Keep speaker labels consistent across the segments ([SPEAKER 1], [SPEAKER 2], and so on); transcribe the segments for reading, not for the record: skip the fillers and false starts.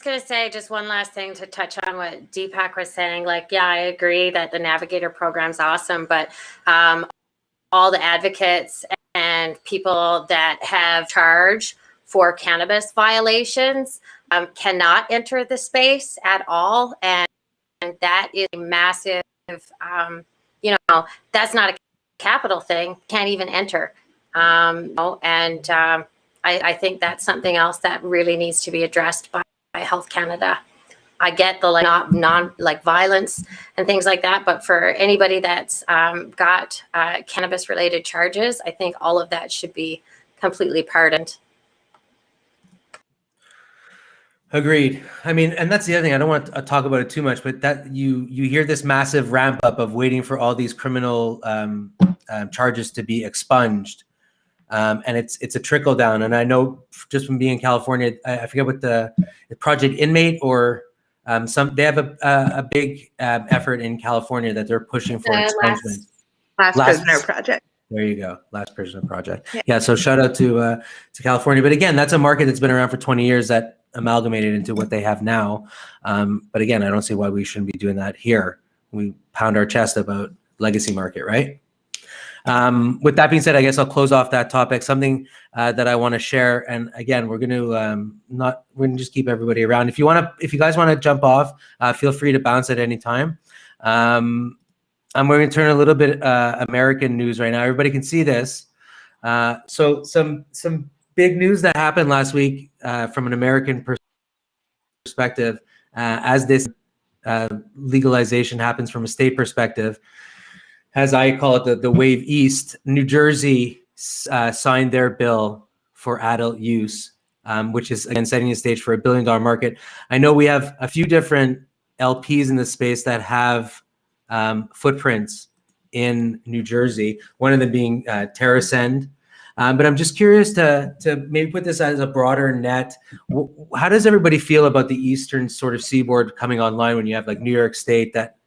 [SPEAKER 1] going to say just one last thing to touch on what Deepak was saying. Like, yeah, I agree that the Navigator program's awesome, but all the advocates and people that have charge for cannabis violations cannot enter the space at all. And that is a massive, that's not a capital thing, can't even enter. I think that's something else that really needs to be addressed by Health Canada. I get the non violence and things like that, but for anybody that's got cannabis related charges, I think all of that should be completely pardoned.
[SPEAKER 2] Agreed. I mean, and that's the other thing. I don't want to talk about it too much, but that you hear this massive ramp up of waiting for all these criminal charges to be expunged, and it's a trickle down. And I know just from being in California, I forget what the Project Inmate or they have a big effort in California that they're pushing for expungement.
[SPEAKER 3] Last Prisoner Project.
[SPEAKER 2] There you go. Last Prisoner Project. Yeah. So shout out to California. But again, that's a market that's been around for 20 years that amalgamated into what they have now. But again, I don't see why we shouldn't be doing that here. We pound our chest about legacy market, right? With that being said, I guess I'll close off that topic. Something that I want to share, and again, we're going to just keep everybody around. If you guys want to jump off, feel free to bounce at any time. I'm going to turn a little bit American news right now. Everybody can see this. So some big news that happened last week from an American perspective, as this legalization happens from a state perspective. As I call it, the wave east, New Jersey signed their bill for adult use, which is, again, setting the stage for $1 billion market. I know we have a few different LPs in the space that have footprints in New Jersey, one of them being TerraSend. But I'm just curious to maybe put this as a broader net. How does everybody feel about the eastern sort of seaboard coming online when you have like New York State that,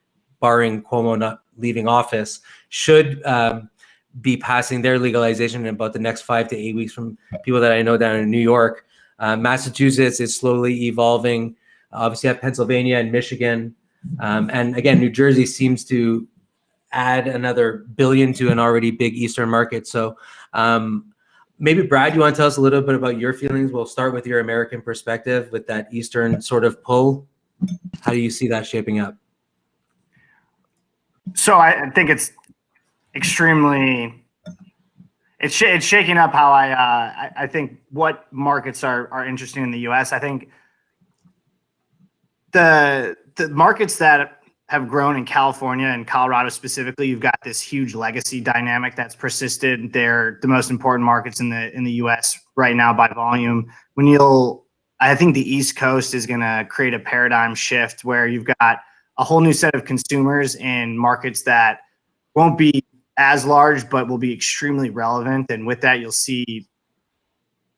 [SPEAKER 2] barring Cuomo not leaving office, should be passing their legalization in about the next 5 to 8 weeks from people that I know down in New York. Massachusetts is slowly evolving. Obviously, you have Pennsylvania and Michigan. And again, New Jersey seems to add another billion to an already big Eastern market. So maybe, Brad, you want to tell us a little bit about your feelings? We'll start with your American perspective with that Eastern sort of pull. How do you see that shaping up?
[SPEAKER 4] So I think it's extremely, it's shaking up how I think what markets are interesting in the U.S. I think the markets that have grown in California and Colorado specifically, you've got this huge legacy dynamic that's persisted. They're the most important markets in the U.S. right now by volume. I think the East Coast is going to create a paradigm shift where you've got a whole new set of consumers in markets that won't be as large, but will be extremely relevant. And with that, you'll see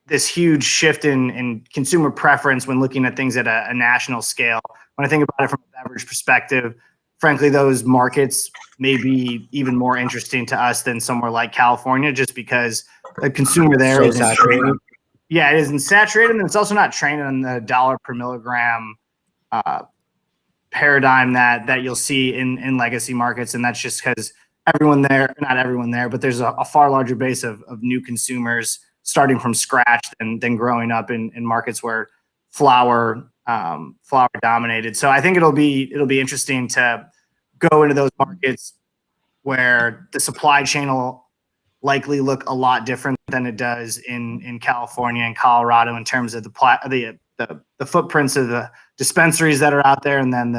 [SPEAKER 4] this huge shift in consumer preference when looking at things at a national scale. When I think about it from a beverage perspective, frankly, those markets may be even more interesting to us than somewhere like California, just because the consumer there is saturated. Yeah, it isn't saturated, and it's also not trained on the dollar per milligram paradigm that you'll see in legacy markets. And that's just because not everyone there, but there's a far larger base of new consumers starting from scratch than growing up in markets where flower dominated. So I think it'll be interesting to go into those markets where the supply chain will likely look a lot different than it does in California and Colorado in terms of the footprints of the dispensaries that are out there, and then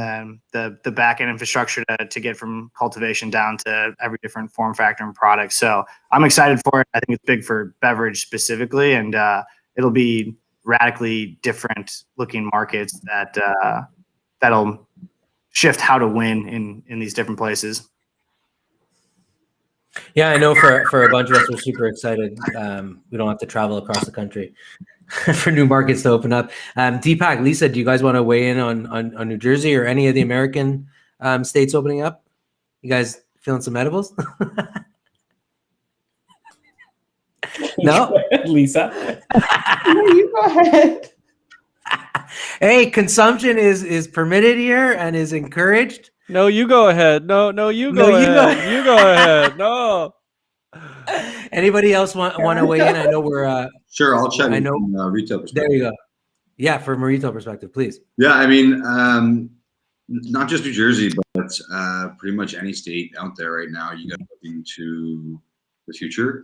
[SPEAKER 4] the back end infrastructure to get from cultivation down to every different form factor and product. So I'm excited for it. I think it's big for beverage specifically, and it'll be radically different looking markets that'll shift how to win in these different places.
[SPEAKER 2] Yeah, I know for a bunch of us, we're super excited. We don't have to travel across the country for new markets to open up. Deepak, Lisa, do you guys want to weigh in on New Jersey or any of the American states opening up? You guys feeling some edibles? No?
[SPEAKER 5] Lisa. No, you go ahead.
[SPEAKER 2] Hey, consumption is permitted here and is encouraged.
[SPEAKER 5] No, you go ahead. No, you
[SPEAKER 2] No,
[SPEAKER 5] go
[SPEAKER 2] you go
[SPEAKER 5] ahead. You go ahead. No.
[SPEAKER 2] Anybody else want to weigh in? I know we're.
[SPEAKER 6] Sure, I'll chat
[SPEAKER 2] I
[SPEAKER 6] in
[SPEAKER 2] know.
[SPEAKER 6] from a retail perspective.
[SPEAKER 2] There you go. Yeah, from a retail perspective, please.
[SPEAKER 6] Yeah, I mean, not just New Jersey, but pretty much any state out there right now, you got to look into the future.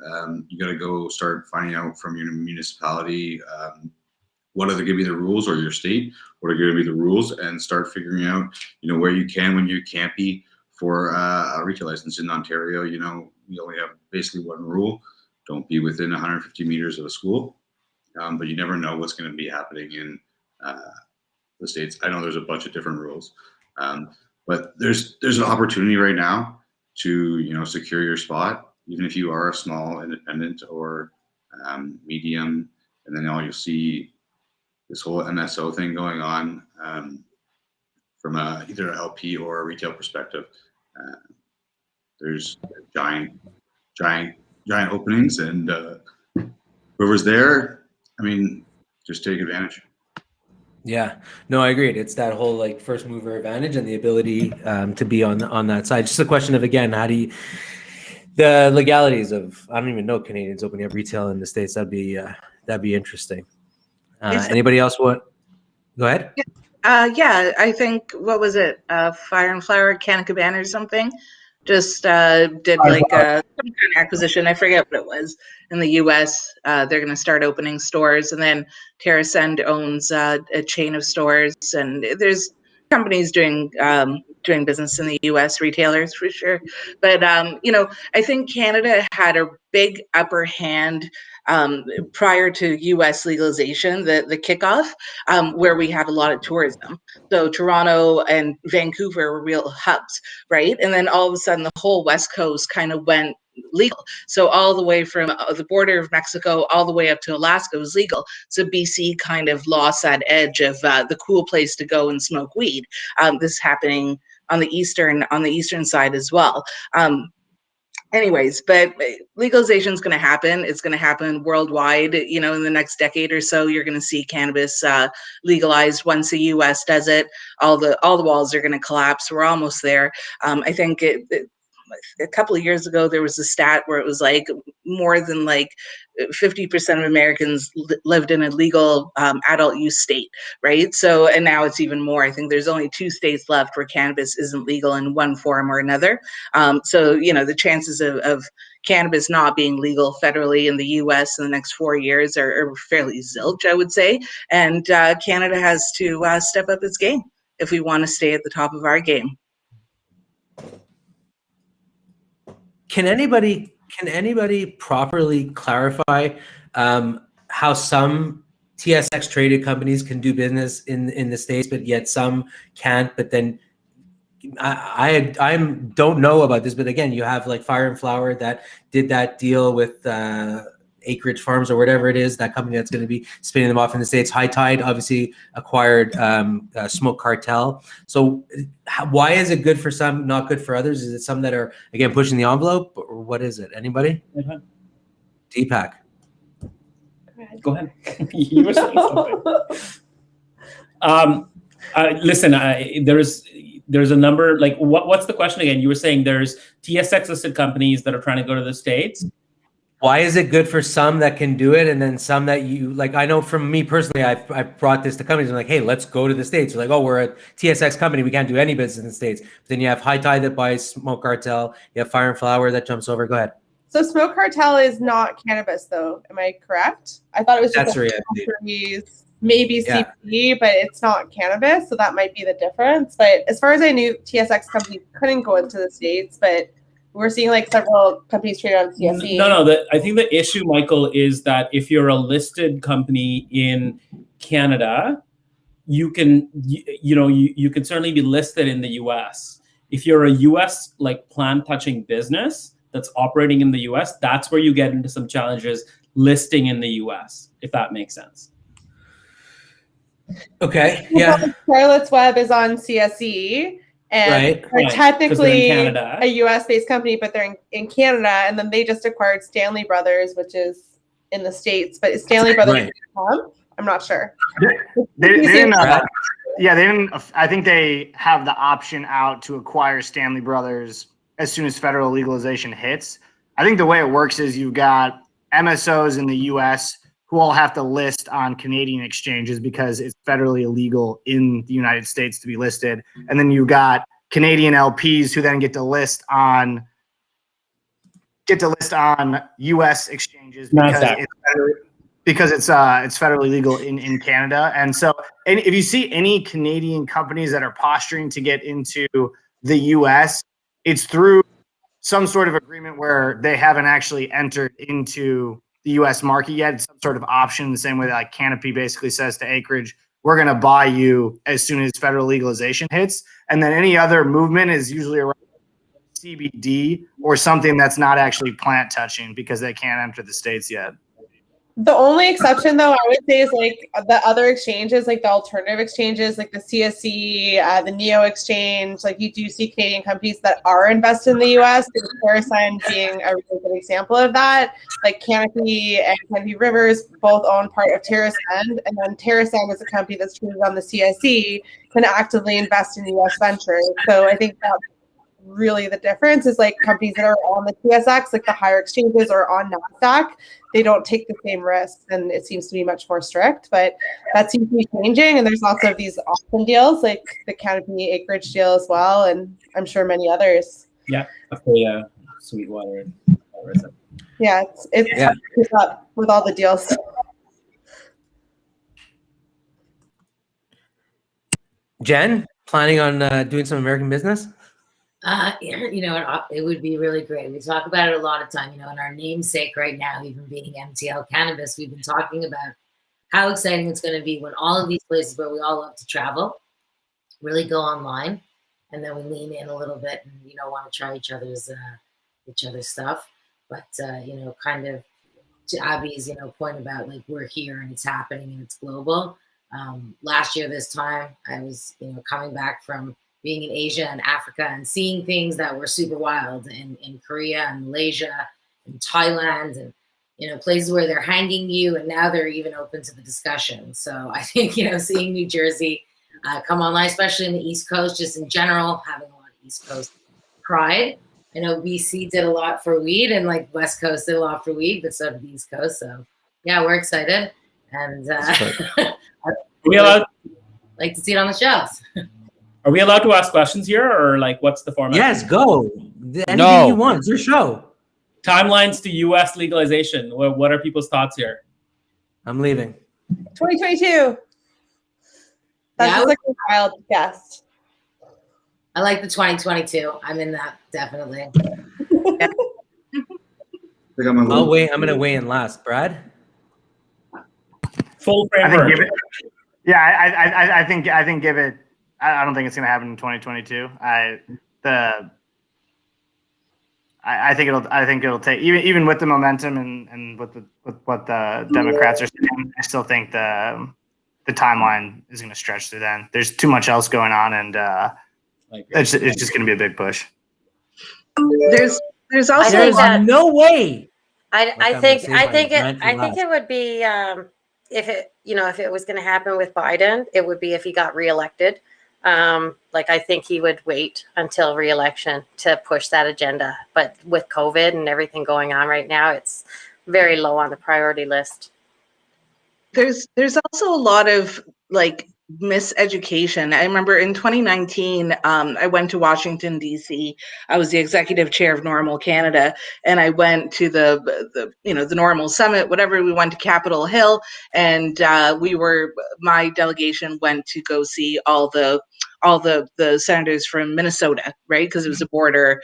[SPEAKER 6] You got to go start finding out from your municipality what are going to be the rules, or your state, what are going to be the rules, and start figuring out, where you can, when you can't be for a retail license in Ontario. We only have basically one rule: don't be within 150 meters of a school. But you never know what's going to be happening in the States. I know there's a bunch of different rules, but there's an opportunity right now to secure your spot, even if you are a small independent or medium. And then all you'll see this whole MSO thing going on from either an LP or a retail perspective. There's giant openings, and whoever's there, I mean, just take advantage.
[SPEAKER 2] Yeah, no, I agree. It's that whole like first mover advantage and the ability to be on that side. Just a question of, again, how do you, the legalities of, I don't even know Canadians opening up retail in the States. That'd be interesting. Anybody else want? Go ahead.
[SPEAKER 3] Yeah, I think, what was it? Fire and Flower, Canna Cabana or something? Just did like some kind of acquisition. I forget what it was in the U.S. They're going to start opening stores, and then TerraSend owns a chain of stores, and there's companies doing business in the U.S. retailers for sure. But I think Canada had a big upper hand prior to U.S. legalization, the kickoff, where we had a lot of tourism. So Toronto and Vancouver were real hubs, right? And then all of a sudden, the whole West Coast kind of went legal. So all the way from the border of Mexico all the way up to Alaska was legal. So BC kind of lost that edge of the cool place to go and smoke weed. This is happening on the eastern side as well. Anyways, but legalization is going to happen. It's going to happen worldwide. In the next decade or so, you're going to see cannabis legalized. Once the U.S. does it, all the walls are going to collapse. We're almost there. I think a couple of years ago, there was a stat where it was like more than like 50% of Americans lived in a legal adult use state, right? So, and now it's even more. I think there's only 2 states left where cannabis isn't legal in one form or another. So, the chances of cannabis not being legal federally in the U.S. in the next 4 years are fairly zilch, I would say. And Canada has to step up its game if we want to stay at the top of our game.
[SPEAKER 2] Can anybody properly clarify how some TSX traded companies can do business in the States, but yet some can't? But then I don't know about this, but again, you have like Fire and Flower that did that deal with Acreage Farms or whatever it is, that company that's going to be spinning them off in the States. High Tide obviously acquired Smoke Cartel. So why is it good for some, not good for others? Is it some that are, again, pushing the envelope, or what is it? Anybody? Deepak.
[SPEAKER 7] Go ahead. You were saying something. Listen, there's a number, like what's the question again? You were saying there's TSX listed companies that are trying to go to the States.
[SPEAKER 2] Why is it good for some that can do it, and then some that you like? I know from me personally, I've brought this to companies. I'm like, hey, let's go to the States. They're like, oh, we're a TSX company, we can't do any business in the States. But then you have High Tide that buys Smoke Cartel. You have Fire and Flower that jumps over. Go ahead.
[SPEAKER 8] So Smoke Cartel is not cannabis, though. Am I correct? I thought it was just maybe CBD, but it's not cannabis. So that might be the difference. But as far as I knew, TSX companies couldn't go into the States, but we're seeing like several companies trade on CSE.
[SPEAKER 7] No. I think the issue, Michael, is that if you're a listed company in Canada, you can certainly be listed in the US. If you're a US like plant touching business that's operating in the US, that's where you get into some challenges listing in the US, if that makes sense.
[SPEAKER 2] Okay. Yeah.
[SPEAKER 8] Charlotte's Web is on CSE. And they're technically a US-based company, but they're in Canada, and then they just acquired Stanley Brothers, which is in the States. But Stanley Brothers, I'm not sure.
[SPEAKER 4] They didn't.
[SPEAKER 2] Brad?
[SPEAKER 4] Yeah, they didn't. I think they have the option out to acquire Stanley Brothers as soon as federal legalization hits. I think the way it works is you've got MSOs in the U.S. who all have to list on Canadian exchanges because it's federally illegal in the United States to be listed, and then you've got Canadian LPs who then get to list on U.S. exchanges
[SPEAKER 7] NASDAQ.
[SPEAKER 4] because it's federally legal in Canada. And so, and if you see any Canadian companies that are posturing to get into the U.S., it's through some sort of agreement where they haven't actually entered into the U.S. market yet. It's some sort of option, the same way that like Canopy basically says to Acreage, we're going to buy you as soon as federal legalization hits. And then any other movement is usually around CBD or something that's not actually plant touching because they can't enter the States yet.
[SPEAKER 8] The only exception, though, I would say is like the other exchanges, like the alternative exchanges, like the CSE, the Neo exchange. Like you do see Canadian companies that are invested in the U.S. TerraSign being a really good example of that. Like Canopy and Canopy Rivers both own part of TerraSign, and then TerraSign is a company that's traded on the CSE, can actively invest in U.S. ventures. So I think that's really the difference is like companies that are on the TSX, like the higher exchanges or on NASDAQ, they don't take the same risks, and it seems to be much more strict, but that seems to be changing. And there's lots of these option deals like the Canopy Acreage deal as well, and I'm sure many others.
[SPEAKER 7] Yeah, okay, Sweetwater.
[SPEAKER 8] Yeah, it's hard to keep up with all the deals.
[SPEAKER 2] Jen, planning on doing some American business?
[SPEAKER 9] It would be really great. We talk about it a lot of time, in our namesake right now, even being MTL Cannabis, we've been talking about how exciting it's going to be when all of these places where we all love to travel really go online, and then we lean in a little bit and, want to try each other's stuff. But, kind of to Abby's, point about like, we're here and it's happening and it's global. Last year, this time I was, coming back from being in Asia and Africa and seeing things that were super wild in Korea and Malaysia and Thailand and, places where they're hanging you, and now they're even open to the discussion. So I think, seeing New Jersey come online, especially in the East Coast, just in general, having a lot of East Coast pride. I know BC did a lot for weed, and like West Coast did a lot for weed, but so did the East Coast. So yeah, we're excited. And
[SPEAKER 7] we allowed
[SPEAKER 9] like to see it on the shelves.
[SPEAKER 7] Are we allowed to ask questions here, or like what's the format?
[SPEAKER 2] Yes, go. Anything you want. It's your show.
[SPEAKER 7] Timelines to U.S. legalization. What are people's thoughts here?
[SPEAKER 2] I'm leaving.
[SPEAKER 8] 2022. That's just like a wild guess.
[SPEAKER 9] I like the 2022. I'm in that, definitely.
[SPEAKER 2] I'll wait. I'm gonna weigh in last. Brad?
[SPEAKER 7] Full framework.
[SPEAKER 4] I think give it. I don't think it's going to happen in 2022. I think it'll take even with the momentum and with what the Democrats are saying. I still think the timeline is going to stretch through then. There's too much else going on, and it's just going to be a big push.
[SPEAKER 3] There's also
[SPEAKER 2] no way.
[SPEAKER 1] I think it would be if it was going to happen with Biden, it would be if he got reelected. I think he would wait until re-election to push that agenda. But with COVID and everything going on right now, it's very low on the priority list.
[SPEAKER 3] There's also a lot of miseducation. I remember in 2019, I went to Washington, D.C. I was the executive chair of NORML Canada, and I went to the NORML Summit, whatever. We went to Capitol Hill, and my delegation went to go see all the senators from Minnesota, right? Because it was a border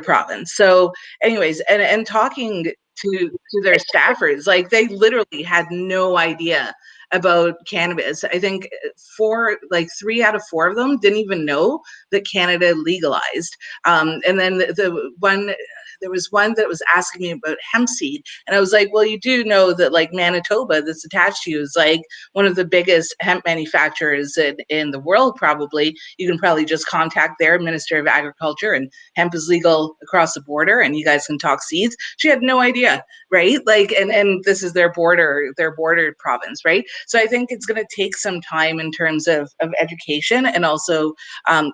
[SPEAKER 3] province. So anyways, and talking to their staffers, they literally had no idea about cannabis. I think 3 out of 4 of them didn't even know that Canada legalized. And then the one there was one that was asking me about hemp seed. And I was like, well, you do know that like Manitoba that's attached to you is like one of the biggest hemp manufacturers in the world, probably. You can probably just contact their Minister of Agriculture, and hemp is legal across the border, and you guys can talk seeds. She had no idea, right? Like, and this is their border province, right? So I think it's going to take some time in terms of education, and also,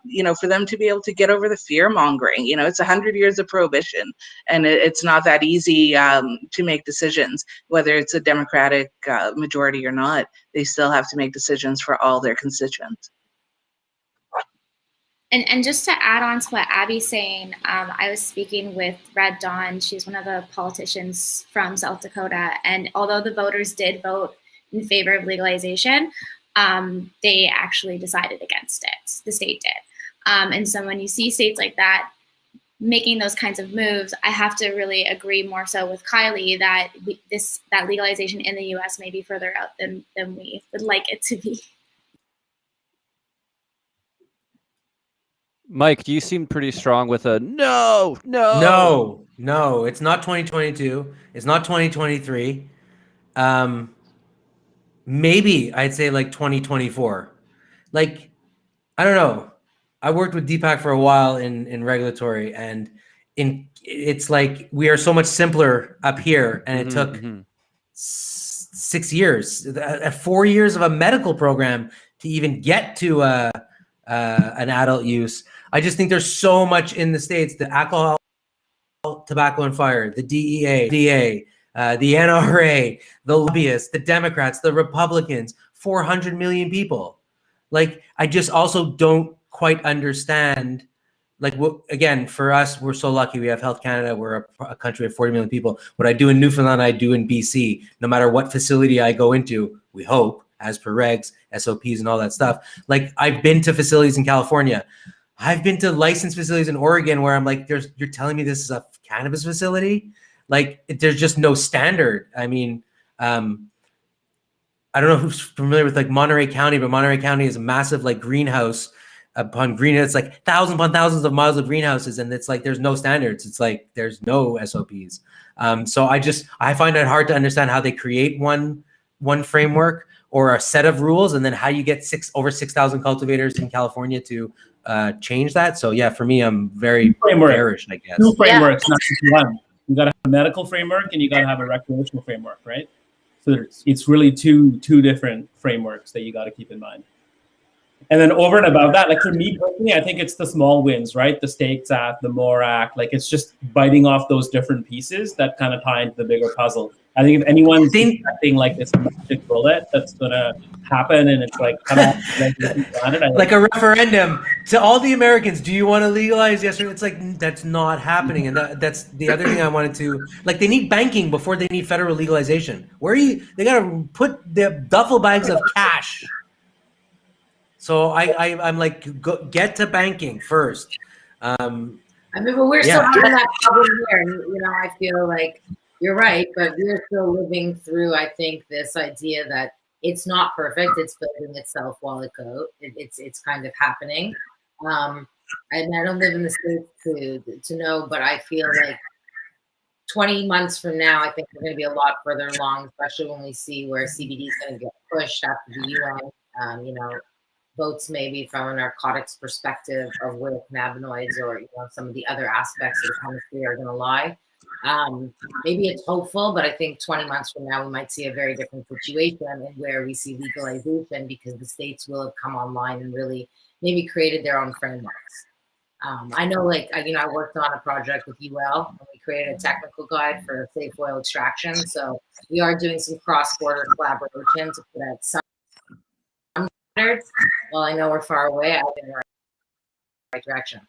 [SPEAKER 3] you know, for them to be able to get over the fear mongering. You know, it's 100 years of prohibition, and it's not that easy to make decisions, whether it's a Democratic majority or not. They still have to make decisions for all their constituents.
[SPEAKER 10] And just to add on to what Abby's saying, I was speaking with Red Dawn. She's one of the politicians from South Dakota. And although the voters did vote in favor of legalization, they actually decided against it. The state did. And so when you see states like that making those kinds of moves, I have to really agree more so with Kylie that that legalization in the US may be further out than we would like it to be.
[SPEAKER 5] Mike, you seem pretty strong with a no.
[SPEAKER 2] It's not 2022. It's not 2023. Maybe I'd say like 2024. Like, I don't know. I worked with Deepak for a while in regulatory, and it's like we are so much simpler up here, and it took 6 years, 4 years of a medical program to even get to an adult use. I just think there's so much in the States: the alcohol, tobacco, and fire, the DEA, the NRA, the lobbyists, the Democrats, the Republicans, 400 million people. Like, I just also don't quite understand. Like, again, for us, we're so lucky. We have Health Canada. We're a country of 40 million people. What I do in Newfoundland, I do in BC. No matter what facility I go into, we hope, as per regs, SOPs, and all that stuff. Like, I've been to facilities in California. I've been to licensed facilities in Oregon where I'm like, you're telling me this is a cannabis facility? Like, there's just no standard. I mean, I don't know who's familiar with like Monterey County, but Monterey County is a massive like greenhouse upon greenhouse. It's like thousands upon thousands of miles of greenhouses, and it's like there's no standards. It's like there's no SOPs. So I find it hard to understand how they create one framework or a set of rules, and then how you get over 6,000 cultivators in California to change that. So yeah, for me, I'm very bearish, I guess.
[SPEAKER 7] Two frameworks, not just one. You got to have a medical framework and you got to have a recreational framework, right? So it's really two different frameworks that you got to keep in mind. And then over and above that, like for me personally, I think it's the small wins, right? The States Act, the MORE Act, like it's just biting off those different pieces that kind of tie into the bigger puzzle. I think if anyone's expecting like this magic bullet that's going to happen and it's like come out
[SPEAKER 2] like a referendum to all the Americans, do you want to legalize? Yes or no? It's like, that's not happening. And that's the other thing I wanted to, like, they need banking before they need federal legalization. They got to put their duffel bags of cash. So I'm like, get to banking first.
[SPEAKER 9] I mean, but we're still having that problem here. And, you know, I feel like you're right, but we're still living through, I think, this idea that it's not perfect. It's building itself while it goes. It's kind of happening. And I don't live in the States to know, but I feel like 20 months from now, I think we're going to be a lot further along, especially when we see where CBD is going to get pushed after the UN, you know, votes maybe from a narcotics perspective of where cannabinoids or, you know, some of the other aspects of the chemistry are going to lie. Maybe it's hopeful, but I think 20 months from now, we might see a very different situation and where we see legalization because the states will have come online and really maybe created their own frameworks. I know, like, you know, I worked on a project with UL and we created a technical guide for safe oil extraction. So we are doing some cross-border collaboration to put out some standards. Well, I know we're far away. I think we're in the right direction.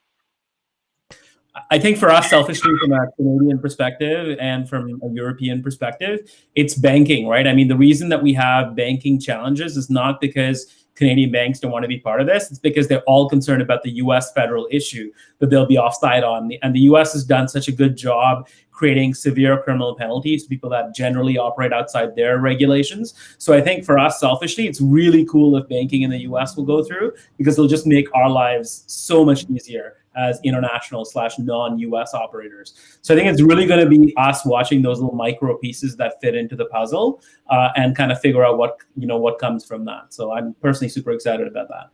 [SPEAKER 7] I think for us, selfishly, from a Canadian perspective and from a European perspective, it's banking, right? I mean, the reason that we have banking challenges is not because Canadian banks don't want to be part of this. It's because they're all concerned about the U.S. federal issue that they'll be offside on. And the U.S. has done such a good job creating severe criminal penalties to people that generally operate outside their regulations. So I think for us, selfishly, it's really cool if banking in the U.S. will go through because it'll just make our lives so much easier as international / non-US operators. So I think it's really going to be us watching those little micro pieces that fit into the puzzle and kind of figure out what comes from that. So I'm personally super excited about that.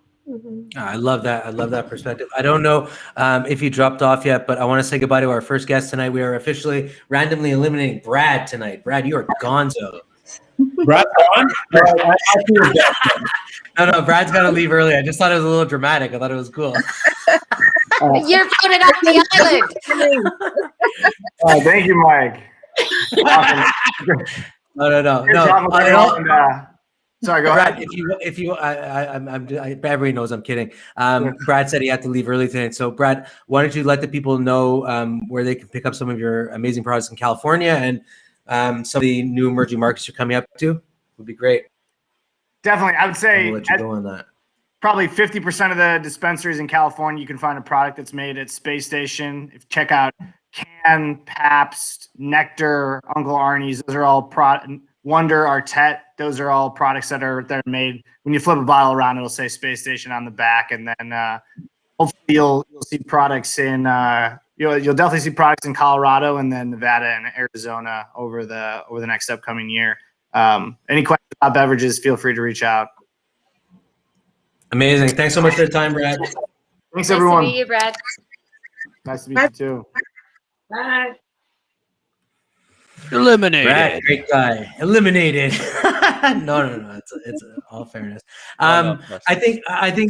[SPEAKER 2] I love that. I love that perspective. I don't know if you dropped off yet, but I want to say goodbye to our first guest tonight. We are officially randomly eliminating Brad tonight. Brad, you are gonzo.
[SPEAKER 7] Brad gone?
[SPEAKER 2] No, Brad's got to leave early. I just thought it was a little dramatic. I thought it was cool.
[SPEAKER 1] You're voted off the island.
[SPEAKER 4] Oh, thank you, Mike. Awesome.
[SPEAKER 2] No.
[SPEAKER 4] Sorry, go
[SPEAKER 2] Brad,
[SPEAKER 4] ahead.
[SPEAKER 2] Everybody knows I'm kidding. Brad said he had to leave early tonight. So, Brad, why don't you let the people know where they can pick up some of your amazing products in California and some of the new emerging markets you're coming up to? Would be great.
[SPEAKER 4] Definitely, I would say
[SPEAKER 2] We'll let you go on that.
[SPEAKER 4] Probably 50% of the dispensaries in California, you can find a product that's made at Space Station. If you check out Can, Pabst, Nectar, Uncle Arnie's, those are all Wonder, Artet, those are all products that are made. When you flip a bottle around, it'll say Space Station on the back, and then hopefully you'll see products in you'll definitely see products in Colorado and then Nevada and Arizona over the next upcoming year. Any questions about beverages, feel free to reach out.
[SPEAKER 2] Amazing. Thanks so much for the time, Brad.
[SPEAKER 4] Thanks, everyone.
[SPEAKER 1] Nice to meet you, Brad.
[SPEAKER 4] Nice to meet you too.
[SPEAKER 1] Bye.
[SPEAKER 5] Eliminated.
[SPEAKER 2] Brad, great guy. Eliminated. No. It's all fairness.
[SPEAKER 5] No,
[SPEAKER 2] I think.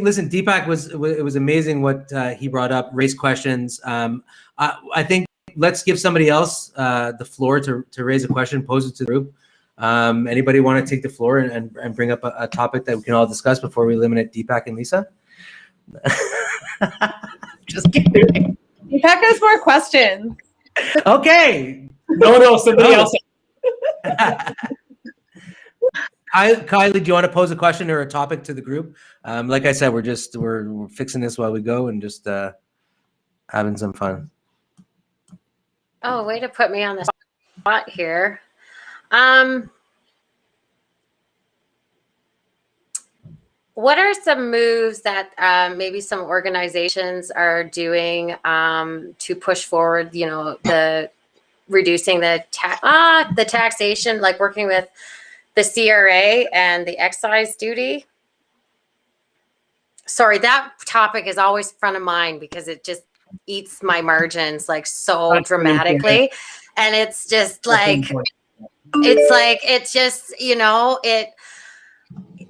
[SPEAKER 2] Listen, Deepak it was amazing what he brought up. Race questions. I think let's give somebody else the floor to raise a question, pose it to the group. Anybody want to take the floor and bring up a topic that we can all discuss before we eliminate Deepak and Lisa? Just kidding.
[SPEAKER 8] Deepak has more questions.
[SPEAKER 2] Okay.
[SPEAKER 7] No, somebody else.
[SPEAKER 2] Kylie, do you want to pose a question or a topic to the group? Like I said, we're fixing this while we go and just having some fun.
[SPEAKER 1] Oh, way to put me on the spot here. What are some moves that maybe some organizations are doing to push forward, the reducing the taxation, like working with the CRA and the excise duty? Sorry, that topic is always front of mind because it just eats my margins like so dramatically. And it's just like,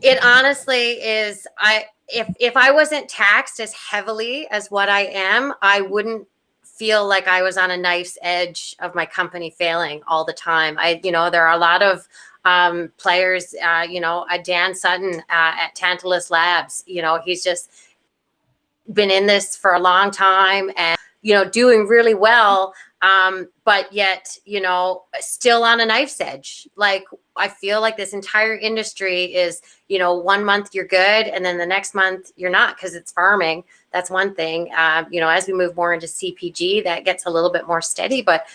[SPEAKER 1] it honestly is, if I wasn't taxed as heavily as what I am, I wouldn't feel like I was on a knife's edge of my company failing all the time. There are a lot of players, Dan Sutton at Tantalus Labs, he's just been in this for a long time and, doing really well. But yet, still on a knife's edge. Like, I feel like this entire industry is, 1 month you're good and then the next month you're not because it's farming. That's one thing. As we move more into CPG, that gets a little bit more steady. But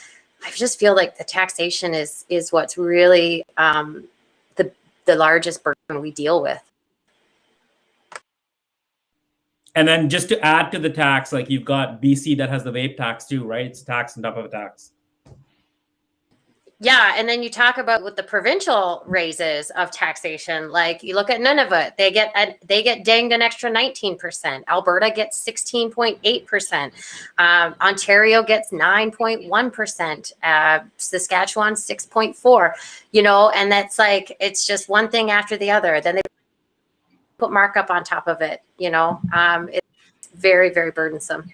[SPEAKER 1] I just feel like the taxation is what's really the largest burden we deal with.
[SPEAKER 7] And then just to add to the tax, like you've got BC that has the vape tax too, right? It's tax on top of a tax.
[SPEAKER 1] Yeah, and then you talk about with the provincial raises of taxation, like you look at Nunavut, they get dinged an extra 19%. Alberta gets 16.8%. Ontario gets 9.1%. Saskatchewan 6.4%. And that's like, it's just one thing after the other. Then they put markup on top of it. It's very, very burdensome.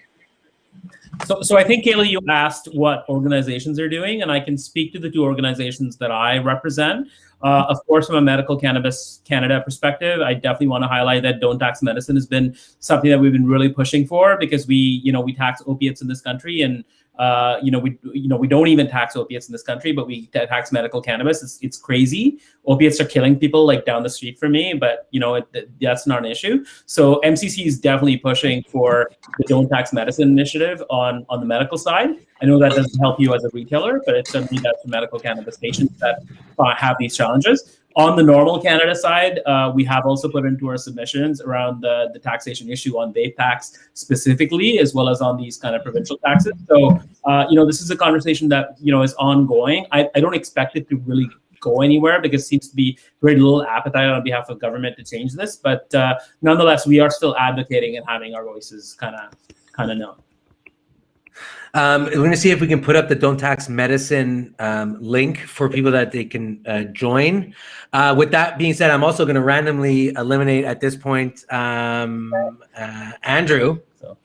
[SPEAKER 7] So I think, Kayla, you asked what organizations are doing, and I can speak to the two organizations that I represent. Of course, from a Medical Cannabis Canada perspective, I definitely want to highlight that Don't Tax Medicine has been something that we've been really pushing for because we tax opiates in this country, and we don't even tax opiates in this country, but we tax medical cannabis. It's crazy. Opiates are killing people like down the street from me, but that's not an issue. So MCC is definitely pushing for the Don't Tax Medicine initiative on the medical side. I know that doesn't help you as a retailer, but it certainly does for medical cannabis patients that have these challenges. On the normal Canada side, we have also put into our submissions around the taxation issue on vape packs specifically, as well as on these kind of provincial taxes. So, this is a conversation that, is ongoing. I don't expect it to really go anywhere because it seems to be very little appetite on behalf of government to change this. But nonetheless, we are still advocating and having our voices kind of known.
[SPEAKER 2] We're going to see if we can put up the Don't Tax Medicine link for people that they can join. With that being said, I'm also going to randomly eliminate at this point Andrew. So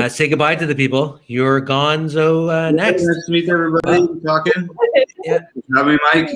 [SPEAKER 2] say goodbye to the people. You're gonzo next.
[SPEAKER 6] Nice to meet everybody. Talking.
[SPEAKER 2] Yeah.
[SPEAKER 6] Have me, Mike.